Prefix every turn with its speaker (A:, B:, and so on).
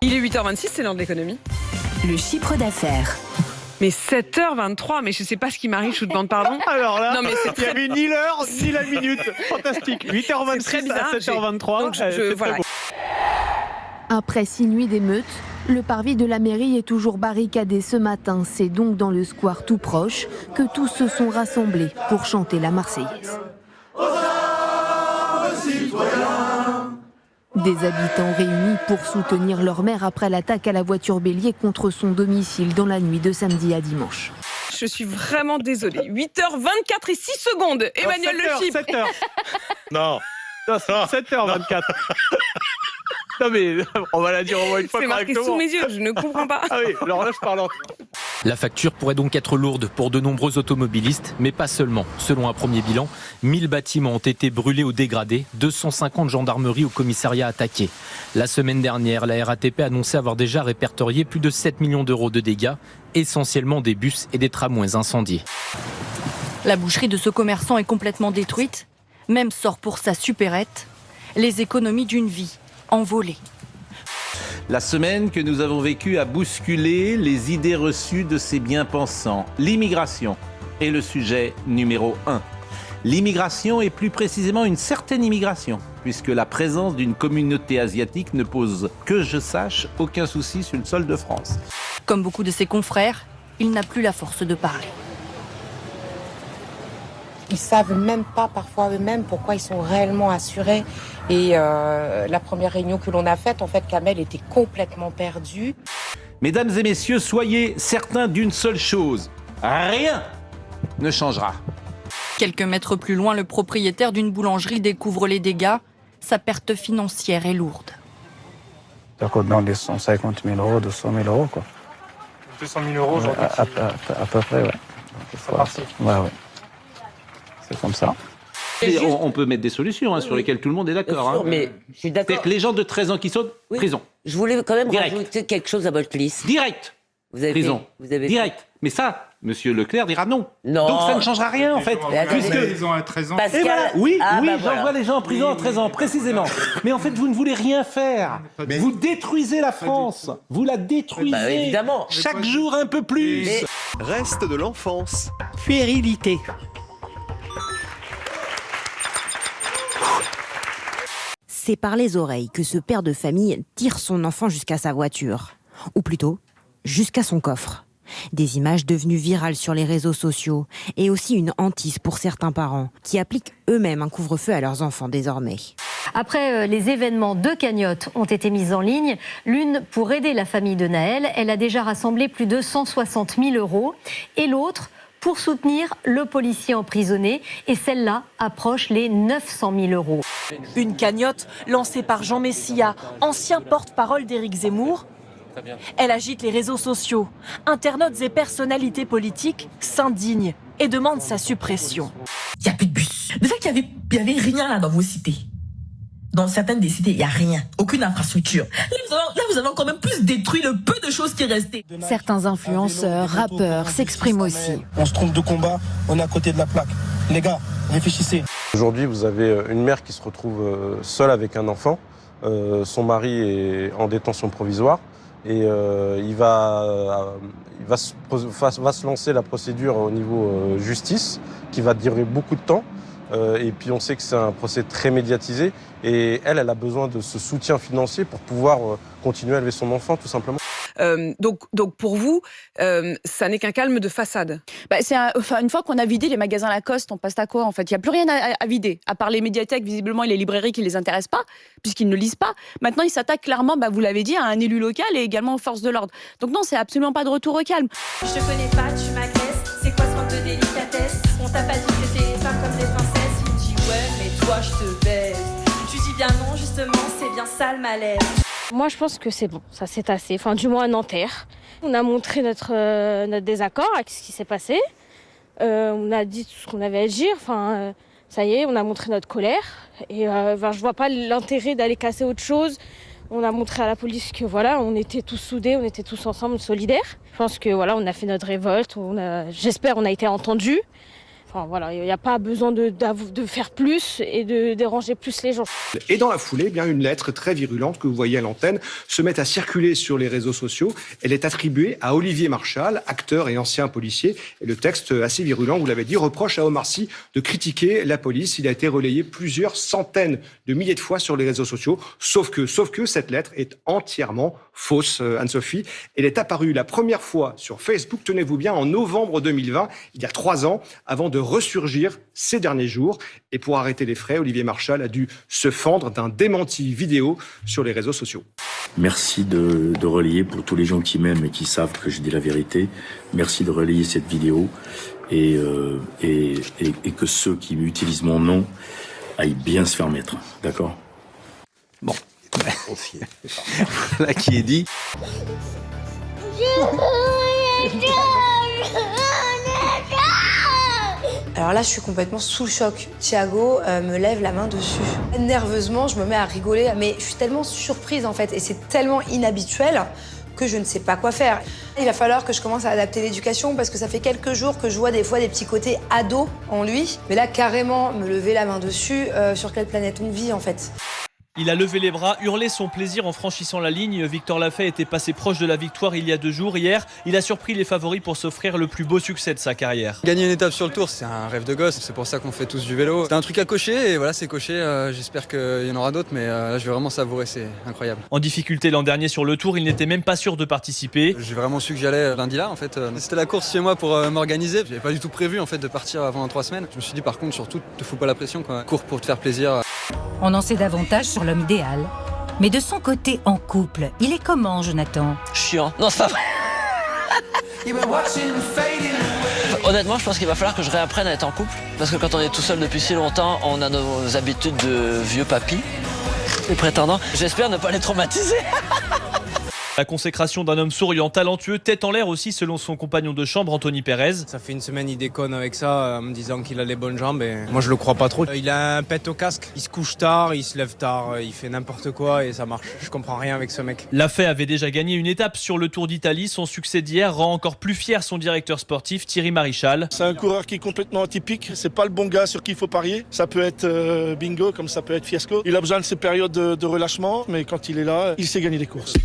A: Il est 8h26, c'est l'heure de l'économie.
B: Le chiffre d'affaires.
A: Mais 7h23, mais je sais pas ce qui m'arrive, je vous demande pardon.
C: Alors là,
A: non, mais
C: il n'y avait ni l'heure ni la minute. Fantastique. 8h26 à 7h23.
A: Donc voilà.
D: Après 6 nuits d'émeutes, le parvis de la mairie est toujours barricadé ce matin. C'est donc dans le square tout proche que tous se sont rassemblés pour chanter la Marseillaise. Des habitants réunis pour soutenir leur maire après l'attaque à la voiture bélier contre son domicile dans la nuit de samedi à dimanche.
A: Je suis vraiment désolée. 8h24 et 6 secondes. Emmanuel Le Chypre.
C: 7h. Non. 7h24. Non mais on va la dire au moins une fois
A: correctement. C'est marqué sous mes yeux, je ne comprends pas.
C: Ah oui, l'horloge parlante.
E: La facture pourrait donc être lourde pour de nombreux automobilistes, mais pas seulement. Selon un premier bilan, 1000 bâtiments ont été brûlés ou dégradés, 250 gendarmeries ou commissariats attaqués. La semaine dernière, la RATP annonçait avoir déjà répertorié plus de 7 millions d'euros de dégâts, essentiellement des bus et des tramways incendiés.
F: La boucherie de ce commerçant est complètement détruite. Même sort pour sa supérette. Les économies d'une vie envolées.
G: La semaine que nous avons vécue a bousculé les idées reçues de ces bien-pensants. L'immigration est le sujet numéro 1. L'immigration et plus précisément une certaine immigration, puisque la présence d'une communauté asiatique ne pose, que je sache, aucun souci sur le sol de France.
F: Comme beaucoup de ses confrères, il n'a plus la force de parler.
H: Ils savent même pas parfois eux-mêmes pourquoi ils sont réellement assurés. Et la première réunion que l'on a faite, en fait, Kamel était complètement perdu.
G: Mesdames et messieurs, soyez certains d'une seule chose. Rien ne changera.
F: Quelques mètres plus loin, le propriétaire d'une boulangerie découvre les dégâts. Sa perte financière est lourde.
I: Ça coûte dans les 150 000 euros, 200 000 euros, quoi.
C: 200 000 euros aujourd'hui.
I: À peu près, ouais.
C: C'est parti.
I: Ouais. C'est comme ça.
G: On peut mettre des solutions sur lesquelles tout le monde est d'accord.
J: Mais je suis d'accord.
G: Les gens de 13 ans qui sautent, prison.
J: Je voulais quand même
G: Direct.
J: rajouter quelque chose à votre liste.
G: Direct. Prison. Direct. Mais ça, Monsieur Leclerc dira non. Donc ça ne changera rien en fait.
C: Puisque ils ont à 13 ans.
J: Pascal,
G: voilà. Oui,
J: voilà.
G: j'envoie les gens en prison à 13 ans, précisément. Mais en fait, vous ne voulez rien faire. Vous détruisez la France. Vous la détruisez.
J: Évidemment.
G: Chaque jour un peu plus.
K: Reste de l'enfance.
G: Puérilité.
L: C'est par les oreilles que ce père de famille tire son enfant jusqu'à sa voiture. Ou plutôt, jusqu'à son coffre. Des images devenues virales sur les réseaux sociaux et aussi une hantise pour certains parents qui appliquent eux-mêmes un couvre-feu à leurs enfants désormais.
M: Après les événements, 2 cagnottes ont été mises en ligne. L'une pour aider la famille de Naël. Elle a déjà rassemblé plus de 160 000 euros. Et l'autre pour soutenir le policier emprisonné. Et celle-là approche les 900 000 euros.
N: Une cagnotte lancée par Jean Messia, ancien porte-parole d'Éric Zemmour. Elle agite les réseaux sociaux. Internautes et personnalités politiques s'indignent et demandent sa suppression.
O: Il n'y a plus de bus. Le fait qu'il n'y avait rien là dans vos cités. Dans certaines des cités, il n'y a rien. Aucune infrastructure. Là, vous avez encore même plus détruit le peu de choses qui restaient.
D: Certains influenceurs, rappeurs s'expriment aussi.
P: On se trompe de combat, on est à côté de la plaque. Les gars, réfléchissez.
Q: Aujourd'hui, vous avez une mère qui se retrouve seule avec un enfant. Son mari est en détention provisoire. Et il va se lancer la procédure au niveau justice, qui va durer beaucoup de temps. Et puis on sait que c'est un procès très médiatisé. Et elle a besoin de ce soutien financier pour pouvoir continuer à élever son enfant, tout simplement.
A: Donc pour vous, ça n'est qu'un calme de façade.
R: Une fois qu'on a vidé les magasins Lacoste, on passe à quoi en fait? Il n'y a plus rien à vider, à part les médiathèques visiblement et les librairies qui ne les intéressent pas, puisqu'ils ne lisent pas. Maintenant, ils s'attaquent clairement, vous l'avez dit, à un élu local et également aux forces de l'ordre. Donc non, c'est absolument pas de retour au calme.
S: Je te connais pas, tu m'agresse, c'est quoi ce manque de délicatesse? On t'a pas dit que t'étais pas comme les princesses. Il me dit ouais, mais toi je te baise. Tu dis bien non, justement, c'est bien ça le malaise.
T: Moi, je pense que c'est bon, ça s'est tassé. Enfin, du moins à Nanterre. On a montré notre désaccord avec ce qui s'est passé. On a dit tout ce qu'on avait à dire. Enfin, ça y est, on a montré notre colère. Et je vois pas l'intérêt d'aller casser autre chose. On a montré à la police que voilà, on était tous soudés, on était tous ensemble, solidaires. Je pense que voilà, on a fait notre révolte. J'espère, on a été entendus. Enfin voilà, il n'y a pas besoin de faire plus et de déranger plus les gens.
U: Et dans la foulée, eh bien, une lettre très virulente que vous voyez à l'antenne se met à circuler sur les réseaux sociaux. Elle est attribuée à Olivier Marchal, acteur et ancien policier. Et le texte, assez virulent, vous l'avez dit, reproche à Omar Sy de critiquer la police. Il a été relayé plusieurs centaines de milliers de fois sur les réseaux sociaux. Sauf que cette lettre est entièrement fausse, Anne-Sophie. Elle est apparue la première fois sur Facebook, tenez-vous bien, en novembre 2020, il y a 3 ans, avant de ressurgir ces derniers jours. Et pour arrêter les frais, Olivier Marchal a dû se fendre d'un démenti vidéo sur les réseaux sociaux.
V: Merci de relayer pour tous les gens qui m'aiment et qui savent que je dis la vérité. Merci de relayer cette vidéo et que ceux qui utilisent mon nom aillent bien se faire mettre. D'accord ?
G: Bon. Voilà qui est dit.
W: Alors là, je suis complètement sous le choc. Thiago me lève la main dessus. Nerveusement, je me mets à rigoler, mais je suis tellement surprise en fait, et c'est tellement inhabituel que je ne sais pas quoi faire. Il va falloir que je commence à adapter l'éducation parce que ça fait quelques jours que je vois des fois des petits côtés ados en lui. Mais là, carrément, me lever la main dessus, sur quelle planète on vit en fait ?
X: Il a levé les bras, hurlé son plaisir en franchissant la ligne. Victor Lafay était passé proche de la victoire il y a 2 jours. Hier, il a surpris les favoris pour s'offrir le plus beau succès de sa carrière.
Y: Gagner une étape sur le Tour, c'est un rêve de gosse. C'est pour ça qu'on fait tous du vélo. C'est un truc à cocher et voilà, c'est coché. J'espère qu'il y en aura d'autres, mais là, je vais vraiment savourer. C'est incroyable.
X: En difficulté l'an dernier sur le Tour, il n'était même pas sûr de participer.
Y: J'ai vraiment su que j'allais lundi là, en fait. C'était la course chez moi pour m'organiser. J'avais pas du tout prévu en fait de partir avant 3 semaines. Je me suis dit par contre, surtout, te fous pas la pression, quoi. Cours pour te faire plaisir.
B: On en sait davantage sur l'homme idéal. Mais de son côté, en couple, il est comment, Jonathan ?
Z: Chiant. Non, c'est pas vrai. Honnêtement, je pense qu'il va falloir que je réapprenne à être en couple. Parce que quand on est tout seul depuis si longtemps, on a nos habitudes de vieux papy. Les prétendants. J'espère ne pas les traumatiser.
X: La consécration d'un homme souriant, talentueux, tête en l'air aussi selon son compagnon de chambre Anthony Perez.
C: Ça fait une semaine, il déconne avec ça en me disant qu'il a les bonnes jambes et moi je le crois pas trop. Il a un pet au casque, il se couche tard, il se lève tard, il fait n'importe quoi et ça marche. Je comprends rien avec ce mec.
X: Lafay avait déjà gagné une étape sur le Tour d'Italie. Son succès d'hier rend encore plus fier son directeur sportif Thierry Marichal.
P: C'est un coureur qui est complètement atypique, c'est pas le bon gars sur qui il faut parier. Ça peut être bingo comme ça peut être fiasco. Il a besoin de ces périodes de relâchement, mais quand il est là, il sait gagner des courses.